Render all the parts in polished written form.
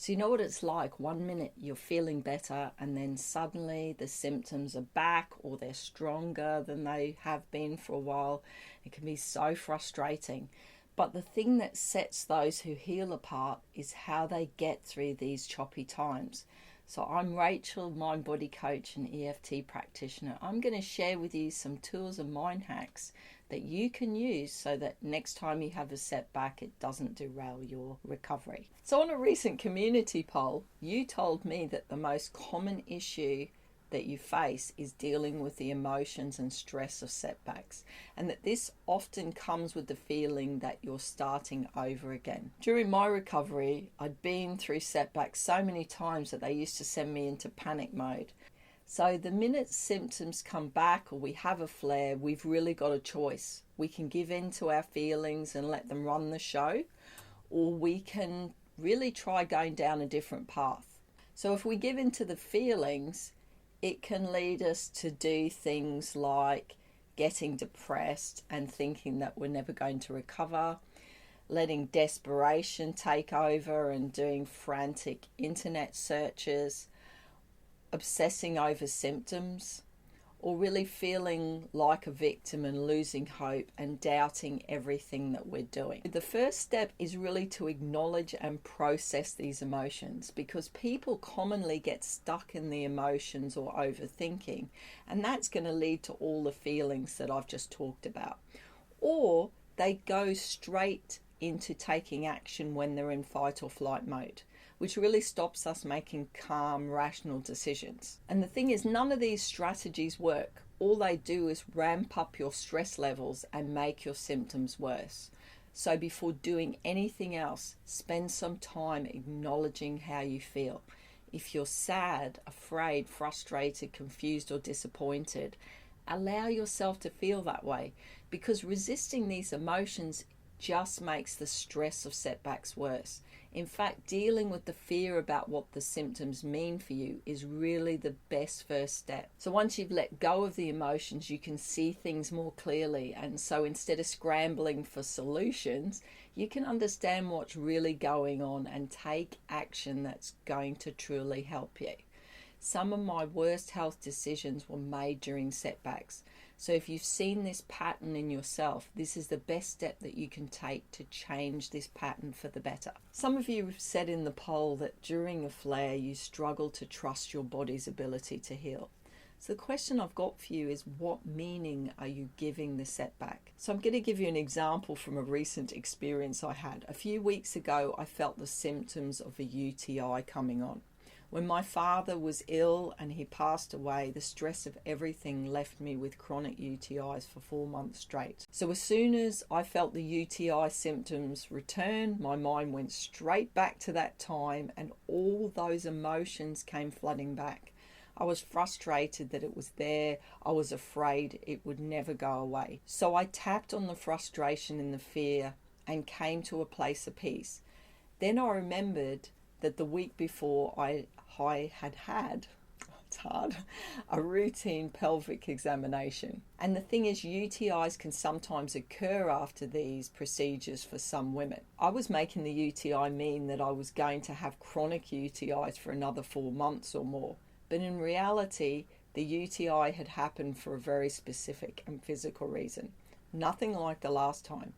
So you know what it's like. 1 minute you're feeling better and then suddenly the symptoms are back or they're stronger than they have been for a while. It can be so frustrating. But the thing that sets those who heal apart is how they get through these choppy times. So I'm Rachel, mind body coach and EFT practitioner. I'm going to share with you some tools and mind hacks that you can use so that next time you have a setback, it doesn't derail your recovery. So on a recent community poll, you told me that the most common issue that you face is dealing with the emotions and stress of setbacks, and that this often comes with the feeling that you're starting over again. During my recovery, I'd been through setbacks so many times that they used to send me into panic mode. So the minute symptoms come back or we have a flare, we've really got a choice. We can give in to our feelings and let them run the show, or we can really try going down a different path. So if we give in to the feelings, it can lead us to do things like getting depressed and thinking that we're never going to recover, letting desperation take over and doing frantic internet searches, obsessing over symptoms, or really feeling like a victim and losing hope and doubting everything that we're doing. The first step is really to acknowledge and process these emotions, because people commonly get stuck in the emotions or overthinking, and that's going to lead to all the feelings that I've just talked about. Or they go straight into taking action when they're in fight or flight mode, which really stops us making calm, rational decisions. And the thing is, none of these strategies work. All they do is ramp up your stress levels and make your symptoms worse. So before doing anything else, spend some time acknowledging how you feel. If you're sad, afraid, frustrated, confused, or disappointed, allow yourself to feel that way, because resisting these emotions just makes the stress of setbacks worse. In fact, dealing with the fear about what the symptoms mean for you is really the best first step. So once you've let go of the emotions, you can see things more clearly. And so instead of scrambling for solutions, you can understand what's really going on and take action that's going to truly help you. Some of my worst health decisions were made during setbacks. So if you've seen this pattern in yourself, this is the best step that you can take to change this pattern for the better. Some of you have said in the poll that during a flare you struggle to trust your body's ability to heal. So the question I've got for you is, what meaning are you giving the setback? So I'm going to give you an example from a recent experience I had. A few weeks ago, I felt the symptoms of a UTI coming on. When my father was ill and he passed away, the stress of everything left me with chronic UTIs for 4 months straight. So as soon as I felt the UTI symptoms return, my mind went straight back to that time and all those emotions came flooding back. I was frustrated that it was there. I was afraid it would never go away. So I tapped on the frustration and the fear and came to a place of peace. Then I remembered that the week before I had it's hard, a routine pelvic examination. And the thing is, UTIs can sometimes occur after these procedures for some women. I was making the UTI mean that I was going to have chronic UTIs for another 4 months or more. But in reality, the UTI had happened for a very specific and physical reason. Nothing like the last time.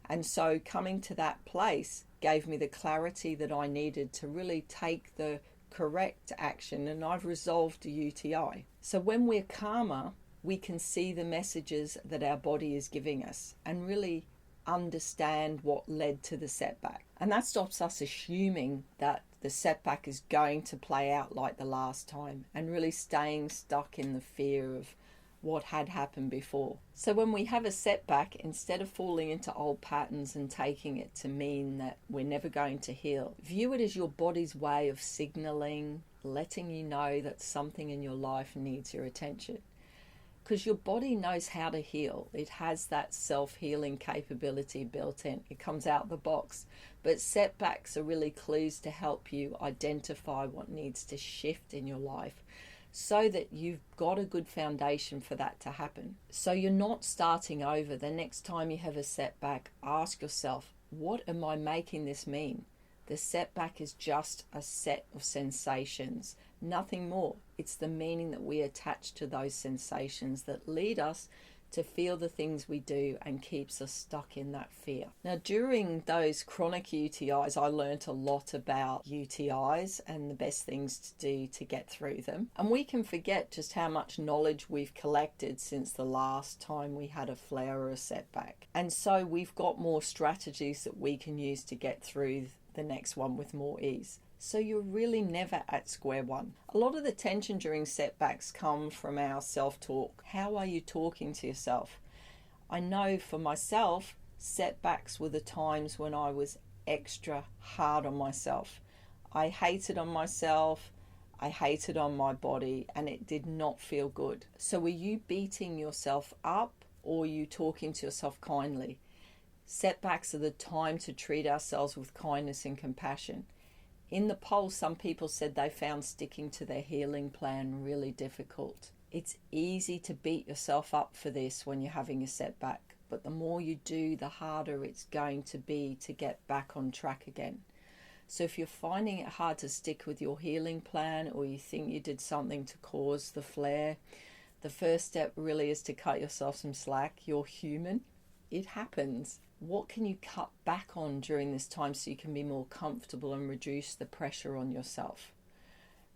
And so coming to that place gave me the clarity that I needed to really take the correct action, and I've resolved a UTI. So when we're calmer, we can see the messages that our body is giving us and really understand what led to the setback. And that stops us assuming that the setback is going to play out like the last time and really staying stuck in the fear of what had happened before. So when we have a setback, instead of falling into old patterns and taking it to mean that we're never going to heal, view it as your body's way of signaling, letting you know that something in your life needs your attention. Because your body knows how to heal. It has that self-healing capability built in. It comes out the box. But setbacks are really clues to help you identify what needs to shift in your life, so that you've got a good foundation for that to happen. So you're not starting over. The next time you have a setback, ask yourself, what am I making this mean? The setback is just a set of sensations, nothing more. It's the meaning that we attach to those sensations that lead us to feel the things we do and keeps us stuck in that fear. Now, during those chronic UTIs, I learnt a lot about UTIs and the best things to do to get through them. And we can forget just how much knowledge we've collected since the last time we had a flare or a setback. And so we've got more strategies that we can use to get through the next one with more ease. So you're really never at square one. A lot of the tension during setbacks comes from our self-talk. How are you talking to yourself? I know for myself, setbacks were the times when I was extra hard on myself. I hated on myself, I hated on my body, and it did not feel good. So were you beating yourself up, or were you talking to yourself kindly? Setbacks are the time to treat ourselves with kindness and compassion. In the poll, some people said they found sticking to their healing plan really difficult. It's easy to beat yourself up for this when you're having a setback, but the more you do, the harder it's going to be to get back on track again. So if you're finding it hard to stick with your healing plan, or you think you did something to cause the flare, the first step really is to cut yourself some slack. You're human. It happens. What can you cut back on during this time so you can be more comfortable and reduce the pressure on yourself?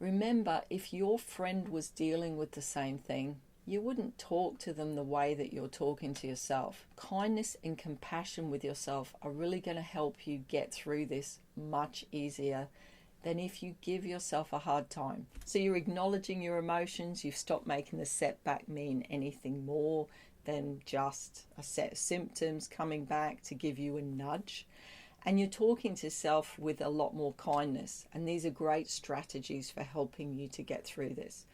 Remember, if your friend was dealing with the same thing, you wouldn't talk to them the way that you're talking to yourself. Kindness and compassion with yourself are really going to help you get through this much easier than if you give yourself a hard time. So you're acknowledging your emotions. You've stopped making the setback mean anything more than just a set of symptoms coming back to give you a nudge. And you're talking to yourself with a lot more kindness. And these are great strategies for helping you to get through this.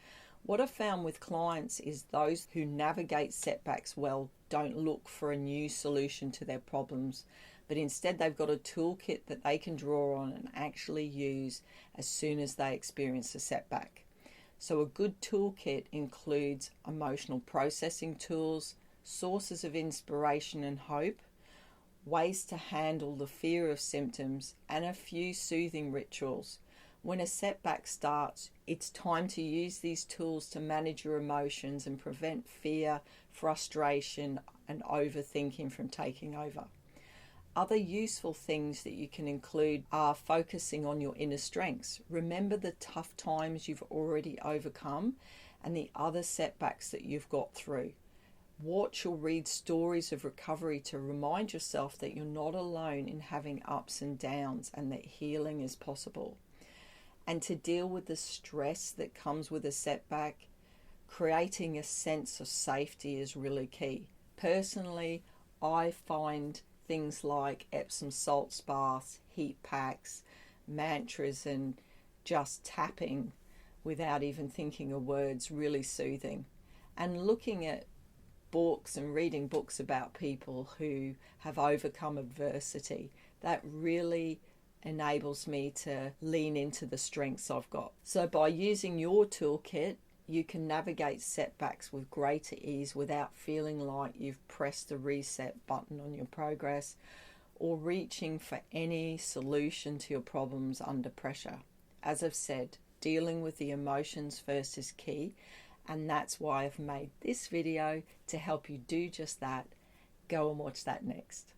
What I've found with clients is those who navigate setbacks well don't look for a new solution to their problems, but instead they've got a toolkit that they can draw on and actually use as soon as they experience a setback. So a good toolkit includes emotional processing tools, sources of inspiration and hope, ways to handle the fear of symptoms, and a few soothing rituals. When a setback starts, it's time to use these tools to manage your emotions and prevent fear, frustration, and overthinking from taking over. Other useful things that you can include are focusing on your inner strengths. Remember the tough times you've already overcome and the other setbacks that you've got through. Watch or read stories of recovery to remind yourself that you're not alone in having ups and downs and that healing is possible. And to deal with the stress that comes with a setback, creating a sense of safety is really key. Personally, I find things like Epsom salts baths, heat packs, mantras, and just tapping without even thinking of words really soothing. And looking at books and reading books about people who have overcome adversity, that really enables me to lean into the strengths I've got. So by using your toolkit, you can navigate setbacks with greater ease without feeling like you've pressed the reset button on your progress or reaching for any solution to your problems under pressure. As I've said, dealing with the emotions first is key, and that's why I've made this video to help you do just that. Go and watch that next.